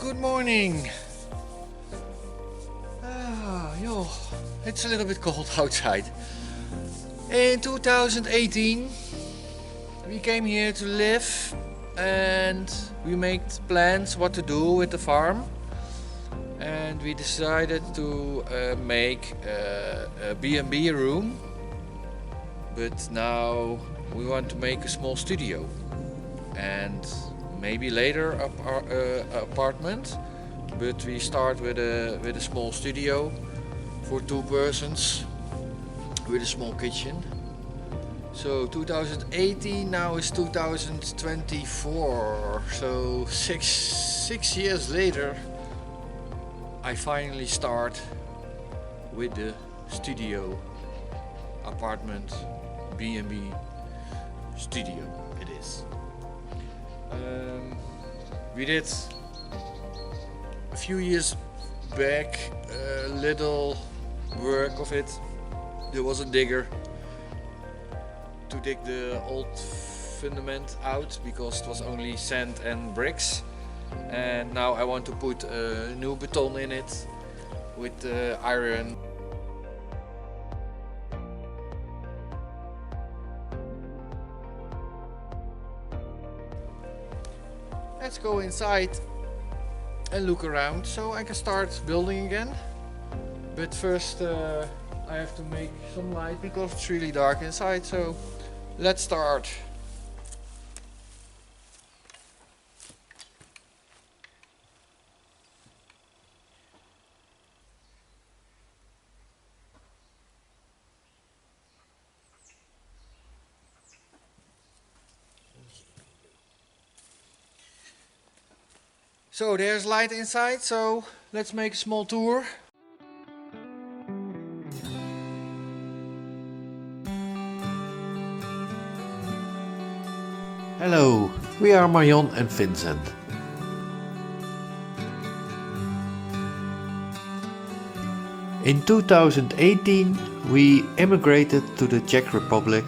good morning. Yo, it's a little bit cold outside. In 2018, we came here to live and we made plans what to do with the farm. And we decided to make a B&B room. But now we want to make a small studio. And maybe later apartment. But we start with a small studio for 2 persons with a small kitchen. So 2018 now is 2024. So six years later, I finally start with the studio apartment B&B studio. It is. We did a few years back a little work of it. There was a digger to dig the old fundament out because it was only sand and bricks, and now I want to put a new beton in it with iron. Let's go inside and look around so I can start building again. But first I have to make some light because it's really dark inside, so let's start. So there's light inside, so let's make a small tour. Hello, we are Marion and Vincent. In 2018 we emigrated to the Czech Republic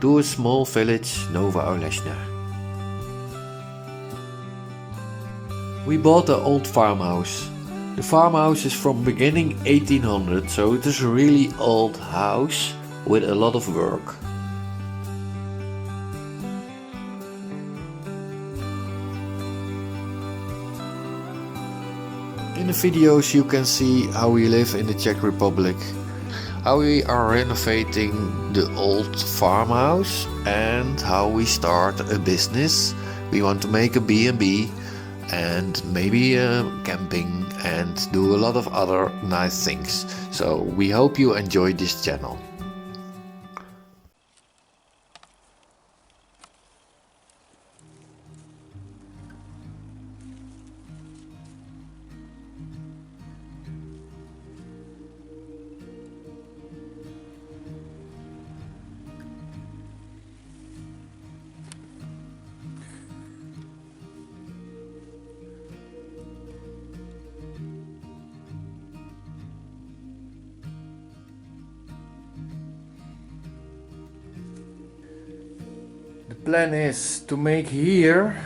to a small village Nova Olešňa. We bought an old farmhouse. The farmhouse is from beginning 1800, so it is a really old house with a lot of work. In the videos you can see how we live in the Czech Republic, how we are renovating the old farmhouse and how we start a business. We want to make a B&B and maybe a camping and do a lot of other nice things. So we hope you enjoy this channel. The plan is to make here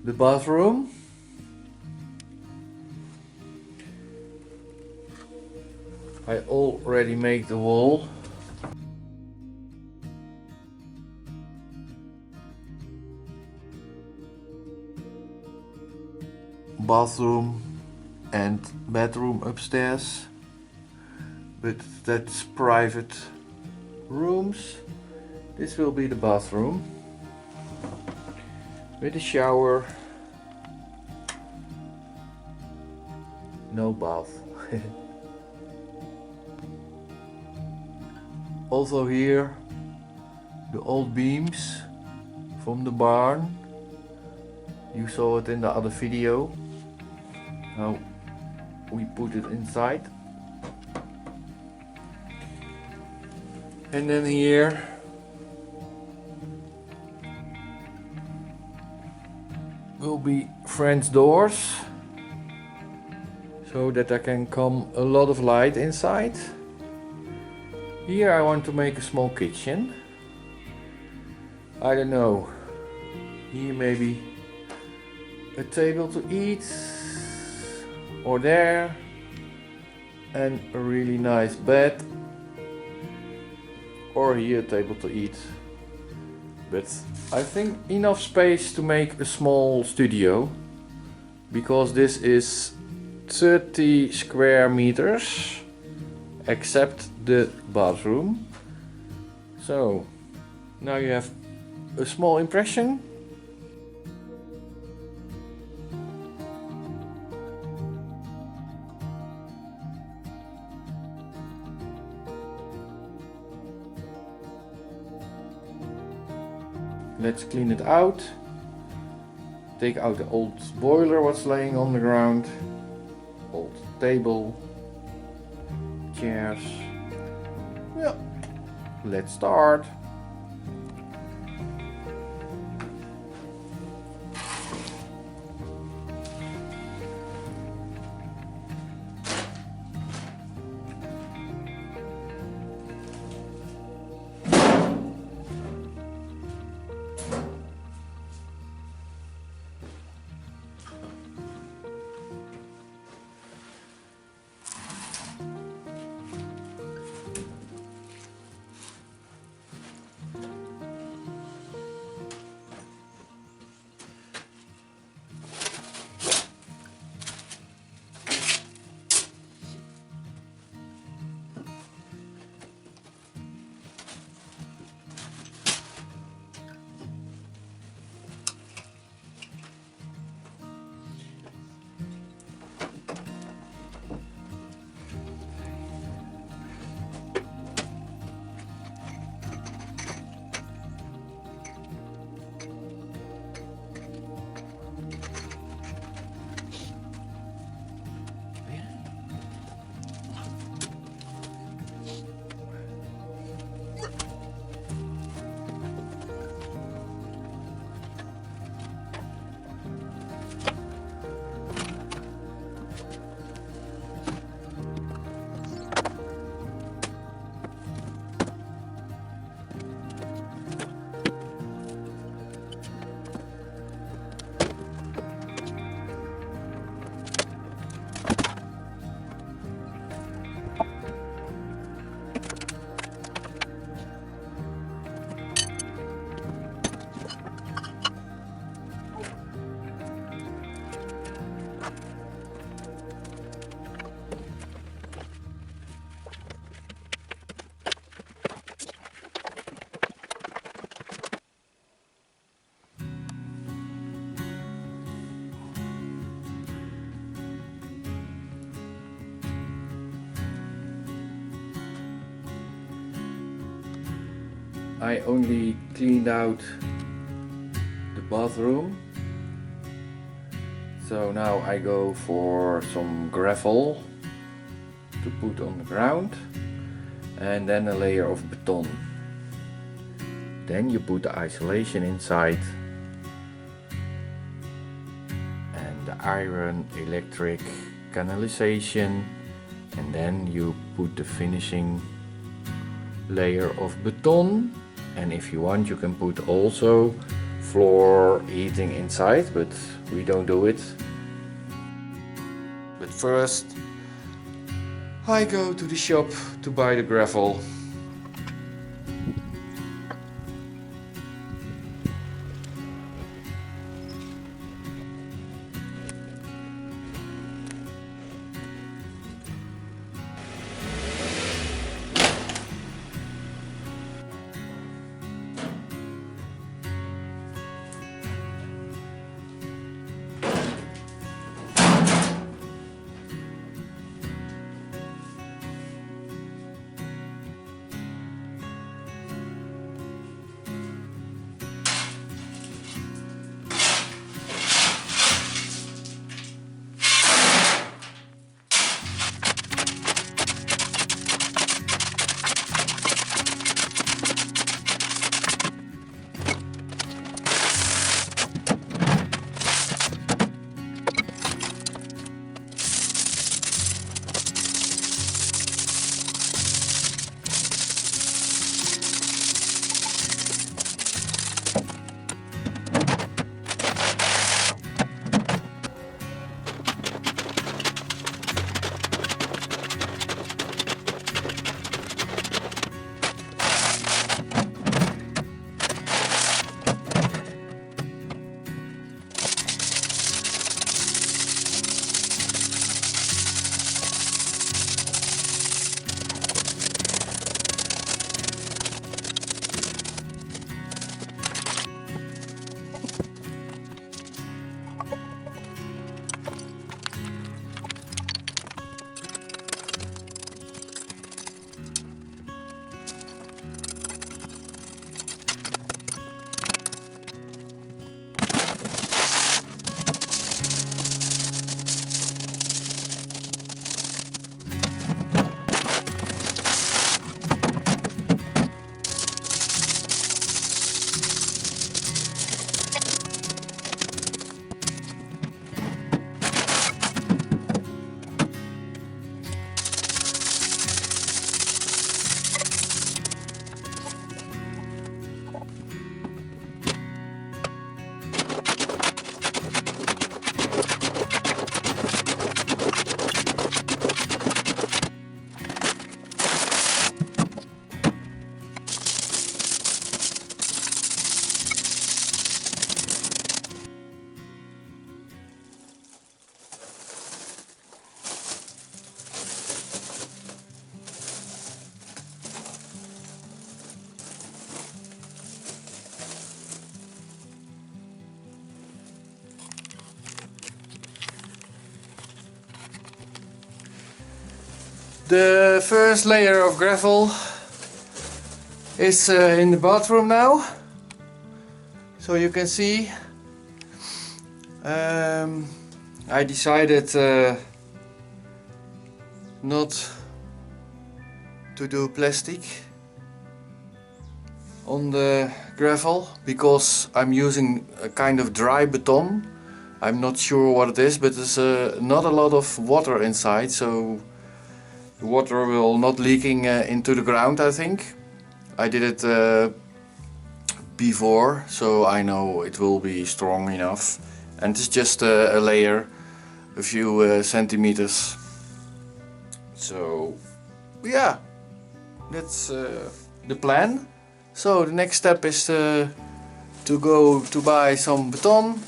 the bathroom. I already made the wall. Bathroom and bedroom upstairs, but that's private rooms. This will be the bathroom with a shower. No bath. Also here the old beams from the barn. You saw it in the other video. Now we put it inside. And then here will be French doors so that there can come a lot of light inside. Here I want to make a small kitchen. I don't know, here maybe a table to eat, or there, and a really nice bed, or here a table to eat. But I think enough space to make a small studio, because this is 30 square meters except the bathroom. So now you have a small impression. Let's clean it out. Take out the old boiler what's laying on the ground. Old table. Chairs. Yeah. Let's start. I only cleaned out the bathroom. So now I go for some gravel to put on the ground and then a layer of beton. Then you put the isolation inside and the iron, electric, canalization, and then you put the finishing layer of beton. And if you want, you can put also floor heating inside, but we don't do it. But first I go to the shop to buy the gravel. The first layer of gravel is in the bathroom now. So you can see I decided not to do plastic on the gravel because I'm using a kind of dry beton. I'm not sure what it is, but there's not a lot of water inside, so the water will not leaking into the ground, I think. I did it before, so I know it will be strong enough. And it's just a layer, a few centimeters. So yeah, that's the plan. So the next step is to go to buy some beton.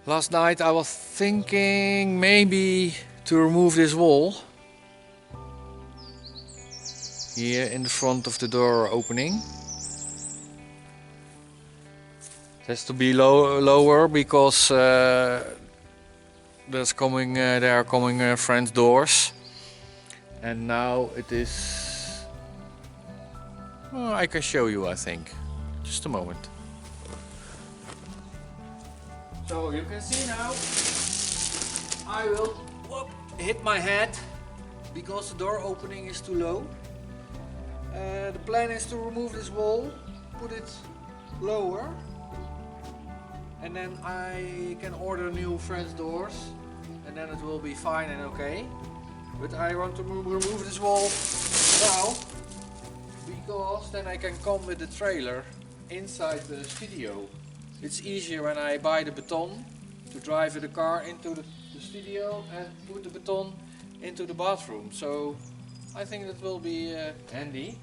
Last night I was thinking maybe to remove this wall here in the front of the door opening. It has to be lower because there are coming French doors, and now it is. Well, I can show you, I think. Just a moment. So you can see now. I will hit my head because the door opening is too low. The plan is to remove this wall, put it lower, and then I can order new French doors, and then it will be fine and okay. But I want to remove this wall now because then I can come with the trailer inside the studio. It's easier when I buy the beton to drive the car into the studio and put the beton into the bathroom. So I think that will be handy.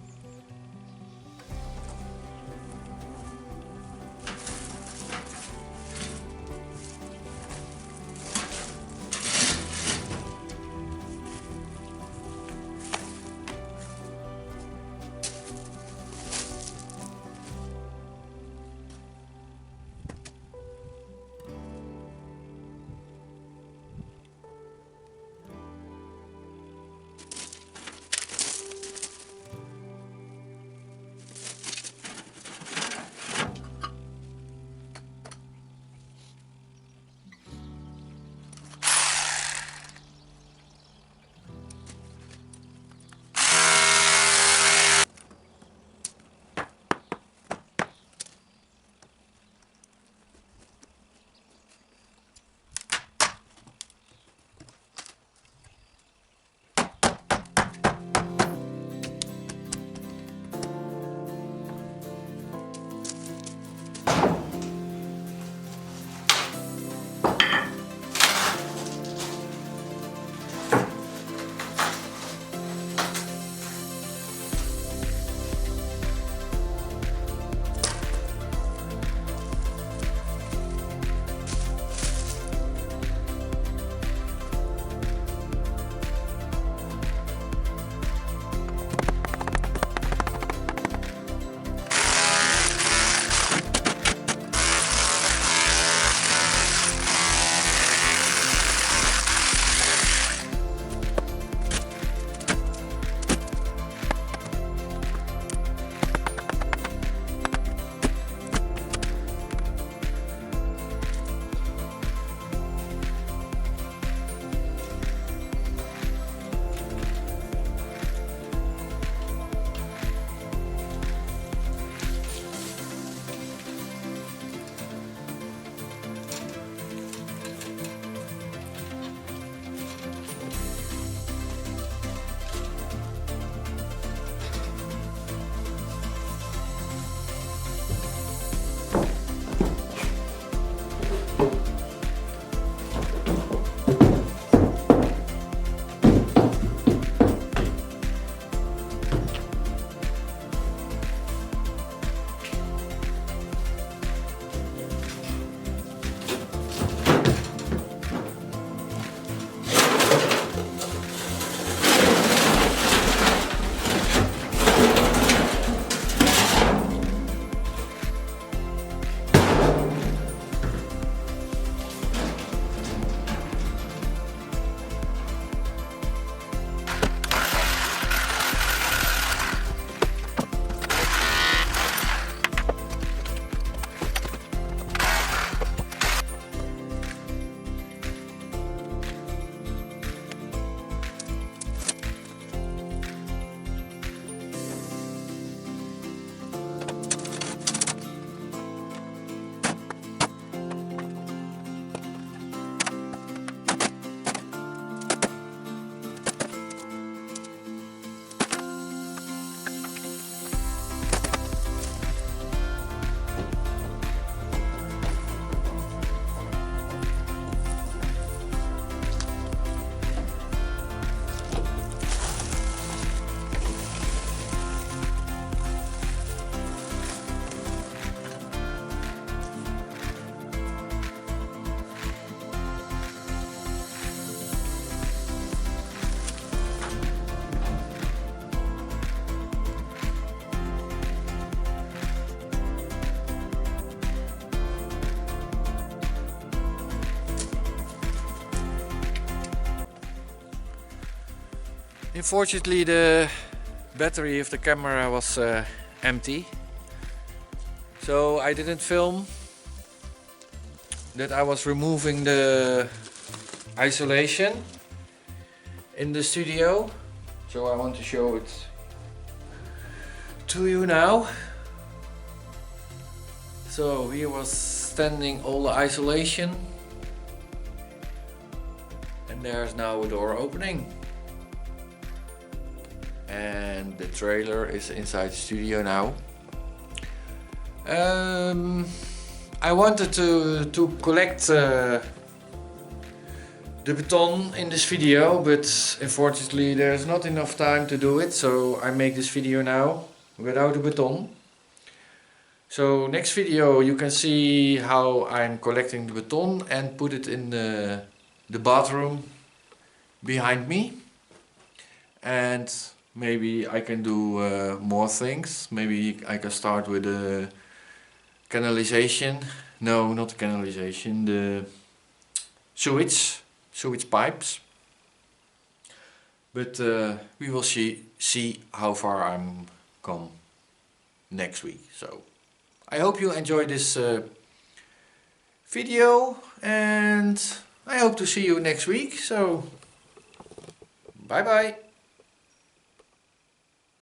Unfortunately, the battery of the camera was empty, so I didn't film that I was removing the isolation in the studio, so I want to show it to you now. So here was standing all the isolation, and there's now a door opening, and the trailer is inside the studio now. I wanted to collect the baton in this video, but unfortunately there's not enough time to do it, so I make this video now without the baton. So next video you can see how I'm collecting the baton and put it in the bathroom behind me. And maybe I can do more things. Maybe I can start with the canalization. No, not the canalization, the sewage pipes. But we will see how far I'm come next week. So I hope you enjoyed this video, and I hope to see you next week. So bye bye.